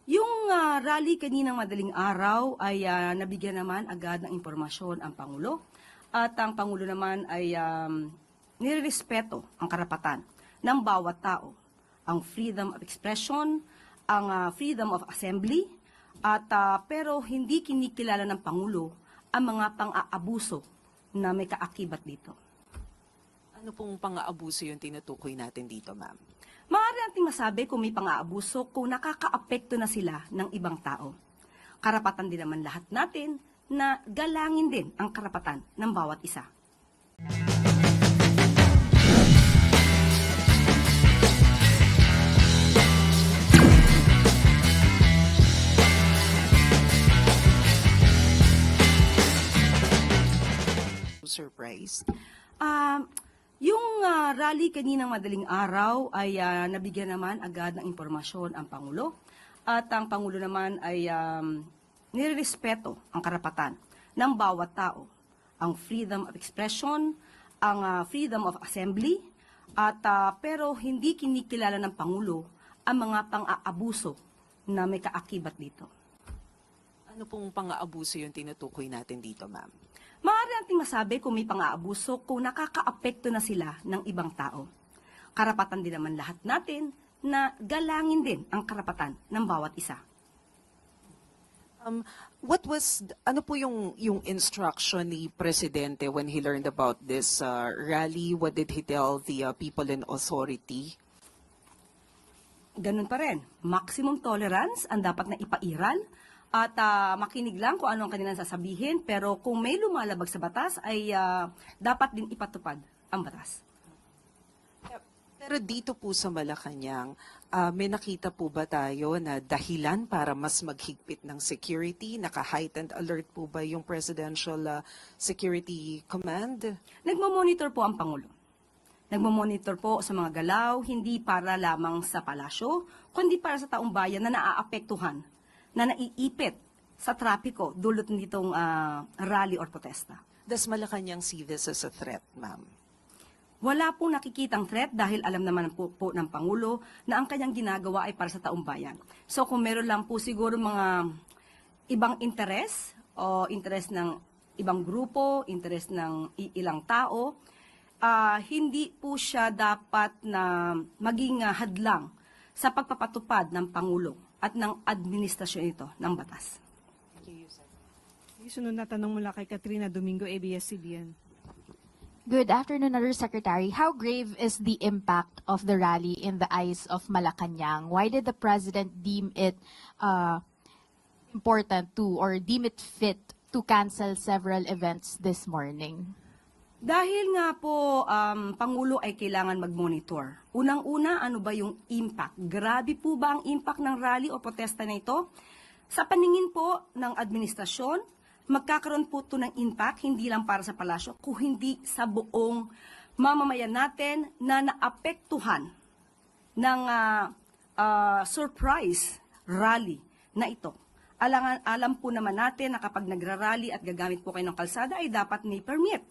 Yung rally kaninang madaling araw ay nabigyan naman agad ng impormasyon ang Pangulo. At ang Pangulo naman ay nirerespeto ang karapatan ng bawat tao. Ang freedom of expression, ang freedom of assembly, at pero hindi kinikilala ng Pangulo ang mga pang-aabuso na may kaakibat dito. Ano pong pang-aabuso yung tinutukoy natin dito, ma'am? Maaari nating masabi kung may pang-aabuso kung nakakaapekto na sila ng ibang tao. Karapatan din naman lahat natin na galangin din ang karapatan ng bawat isa. Surprise. Yung rally kaninang madaling araw ay nabigyan naman agad ng impormasyon ang Pangulo. At ang Pangulo naman ay nirerespeto ang karapatan ng bawat tao. Ang freedom of expression, ang freedom of assembly, at pero hindi kinikilala ng Pangulo ang mga pang-aabuso na may kaakibat dito. Ano pong pang-aabuso yung tinutukoy natin dito, ma'am? Maaari nating masabi kung may pang-aabuso kung nakakaapekto na sila ng ibang tao. Karapatan din naman lahat natin na galangin din ang karapatan ng bawat isa. Ano po yung instruction ni Presidente when he learned about this rally? What did he tell the people in authority? Ganun pa rin, maximum tolerance ang dapat na ipairal at makinig lang kung ano ang kanilang sasabihin, pero kung may lumalabag sa batas ay dapat din ipatupad ang batas. Pero dito po sa Malacanang, may nakita po ba tayo na dahilan para mas maghigpit ng security? Naka-heightened alert po ba yung Presidential Security Command? Nagmamonitor po ang Pangulo. Nagmamonitor po sa mga galaw, hindi para lamang sa palasyo, kundi para sa taong bayan na naaapektuhan, na naiipit sa trapiko dulot nitong rally or protesta. Does Malacanang see this as a threat, ma'am? Wala pong nakikitang threat dahil alam naman po ng Pangulo na ang kanyang ginagawa ay para sa taong bayan. So kung meron lang po siguro mga ibang interes o interes ng ibang grupo, interes ng ilang tao, hindi po siya dapat na maging hadlang sa pagpapatupad ng Pangulo at ng administrasyon ito ng batas. Sunod na tanong mula kay Katrina Domingo, ABS-CBN. Good afternoon, Undersecretary. How grave is the impact of the rally in the eyes of Malacanang? Why did the President deem it important to or deem it fit to cancel several events this morning? Dahil nga po, Pangulo ay kailangan mag-monitor. Unang-una, ano ba yung impact? Grabe po ba ang impact ng rally o protesta na ito? Sa paningin po ng administrasyon, magkakaroon po ito ng impact, hindi lang para sa palasyo, kung hindi sa buong mamamayan natin na naapektuhan ng surprise rally na ito. Alam po naman natin na kapag nagrarally at gagamit po kayo ng kalsada ay dapat may permit.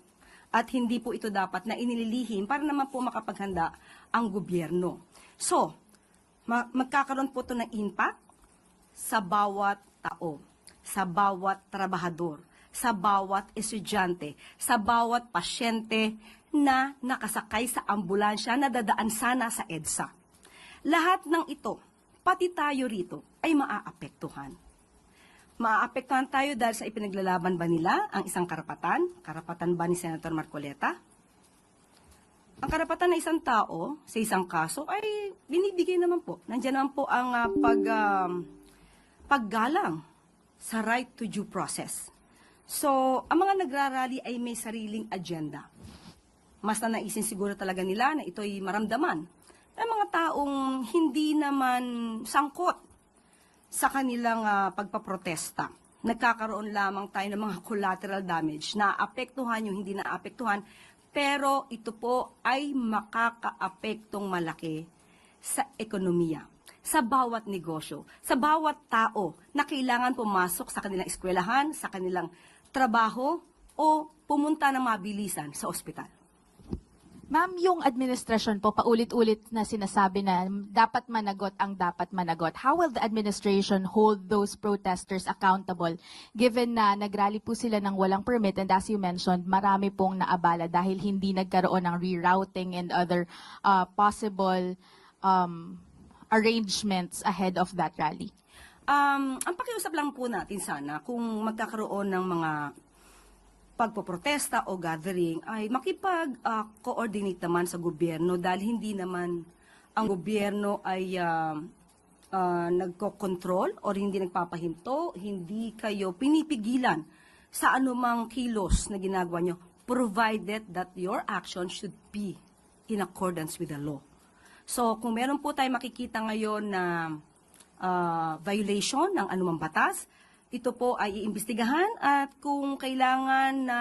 At hindi po ito dapat na inililihim para naman po makapaghanda ang gobyerno. So, magkakaroon po ito ng impact sa bawat tao, sa bawat trabahador, sa bawat estudyante, sa bawat pasyente na nakasakay sa ambulansya na dadaan sana sa EDSA. Lahat ng ito, pati tayo rito, ay maaapektuhan. Maaapektuhan tayo dahil sa ipinaglalaban ba nila ang isang karapatan? Karapatan ba ni Senator Marcoleta? Ang karapatan ng isang tao sa isang kaso ay binibigay naman po. Nandiyan naman po ang paggalang sa right to due process. So, ang mga nagrarally ay may sariling agenda. Mas na naisin siguro talaga nila na ito'y maramdaman ng mga taong hindi naman sangkot sa kanilang pagpaprotesta. Nagkakaroon lamang tayo ng mga collateral damage, naapektuhan yung hindi naapektuhan, pero ito po ay makakaapektong malaki sa ekonomiya, sa bawat negosyo, sa bawat tao na kailangan pumasok sa kanilang eskwelahan, sa kanilang trabaho, o pumunta ng mabilisan sa ospital. Ma'am, yung administrasyon po, paulit-ulit na sinasabi na dapat managot ang dapat managot. How will the administration hold those protesters accountable given na nagrally po sila ng walang permit and as you mentioned, marami pong naabala dahil hindi nagkaroon ng rerouting and other possible arrangements ahead of that rally? Ang pakiusap lang po natin sana kung magkakaroon ng mga pagpoprotesta o gathering ay makipag-coordinate naman sa gobyerno dahil hindi naman ang gobyerno ay nagko-control o hindi nagpapahinto, hindi kayo pinipigilan sa anumang kilos na ginagawa nyo, provided that your action should be in accordance with the law. So, kung meron po tayo makikita ngayon na violation ng anumang batas, ito po ay iimbestigahan at kung kailangan na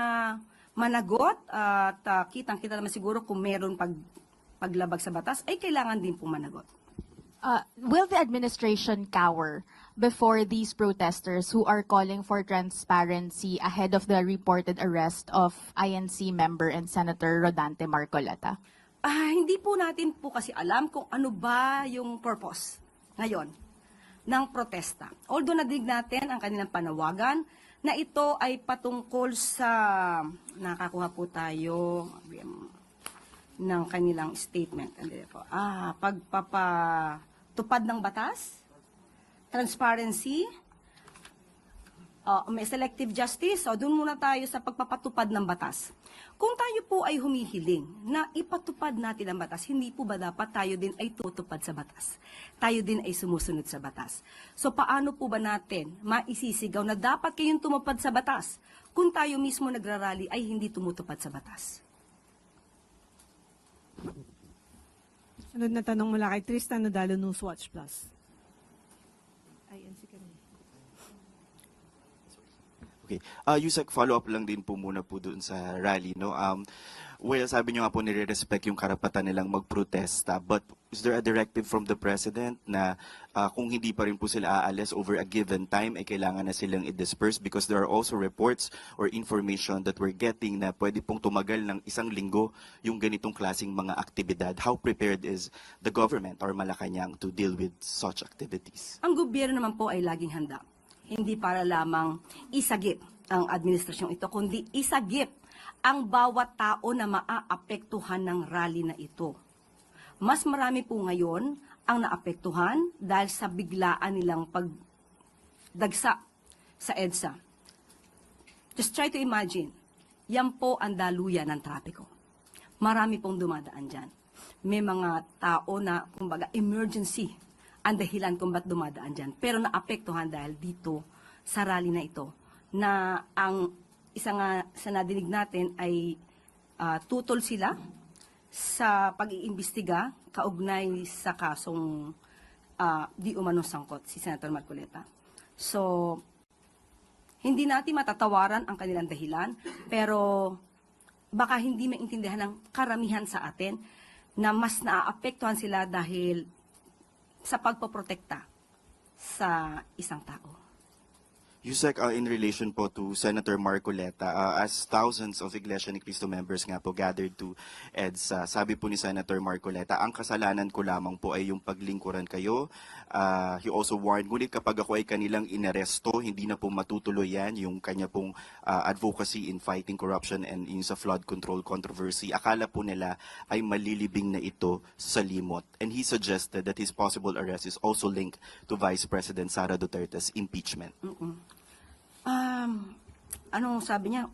managot at kitang-kita naman siguro kung meron paglabag sa batas, ay kailangan din po managot. Will the administration cower before these protesters who are calling for transparency ahead of the reported arrest of INC member and Senator Rodante Marcoleta? Hindi po natin po kasi alam kung ano ba yung purpose ngayon ng protesta. Although nadinig natin ang kanilang panawagan na ito ay patungkol sa, nakakuha po tayo ng kanilang statement. Pagpapatupad ng batas, transparency, may selective justice, so doon muna tayo sa pagpapatupad ng batas. Kung tayo po ay humihiling na ipatupad natin ang batas, hindi po ba dapat tayo din ay tutupad sa batas? Tayo din ay sumusunod sa batas. So paano po ba natin maisisigaw na dapat kayong tumupad sa batas kung tayo mismo nagrarally ay hindi tumutupad sa batas? Sunod na tanong mula kay Tristan Nodalo, Newswatch Plus. INC ka rin. Okay. Yusek, follow-up lang din po muna po doon sa rally, no? Well, sabi nyo nga po nire-respect yung karapatan nilang magprotesta, but is there a directive from the President na kung hindi pa rin po sila aalis over a given time, ay kailangan na silang i-disperse? Because there are also reports or information that we're getting na pwede pong tumagal ng 1 linggo yung ganitong klaseng mga aktibidad. How prepared is the government or Malacanang to deal with such activities? Ang gobyerno naman po ay laging handa. Hindi para lamang isagip ang administrasyong ito, kundi isagip ang bawat tao na maaapektuhan ng rally na ito. Mas marami po ngayon ang naapektuhan dahil sa biglaan nilang pagdagsa sa EDSA. Just try to imagine, yan po ang daluyan ng trapiko. Marami pong dumadaan dyan. May mga tao na, kumbaga, emergency ang dahilan kung ba't dumadaan dyan. Pero naapektuhan dahil dito sa rally na ito, na ang isa nga sa nadinig natin ay tutol sila sa pag-iimbestiga kaugnay sa kasong di umanong sangkot si Senator Marcoleta. So, hindi natin matatawaran ang kanilang dahilan, pero baka hindi maintindihan ng karamihan sa atin na mas naaapektuhan sila dahil sa pagpoprotekta sa isang tao. Yusek, in relation po to Senator Marcoleta, as thousands of Iglesia ni Cristo members nga po gathered to EDSA, sabi po ni Senator Marcoleta, ang kasalanan ko lamang po ay yung paglingkuran kayo. He also warned, ngunit kapag ako ay kanilang inaresto, hindi na po matutuloy yan yung kanya pong advocacy in fighting corruption and in sa flood control controversy. Akala po nila ay malilibing na ito sa limot. And he suggested that his possible arrest is also linked to Vice President Sara Duterte's impeachment. Anong sabi niya?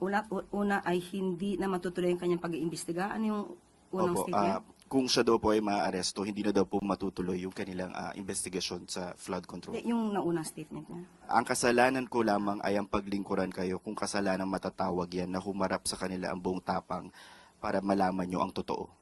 Una ay hindi na matutuloy ang kanyang pag-iimbestiga. Ano yung unang statement? Kung siya daw po ay maaaresto, hindi na daw po matutuloy yung kanilang investigasyon sa flood control. Yung naunang statement niya. Ang kasalanan ko lamang ay ang paglingkuran kayo, kung kasalanan matatawag yan na humarap sa kanila ang buong tapang para malaman nyo ang totoo.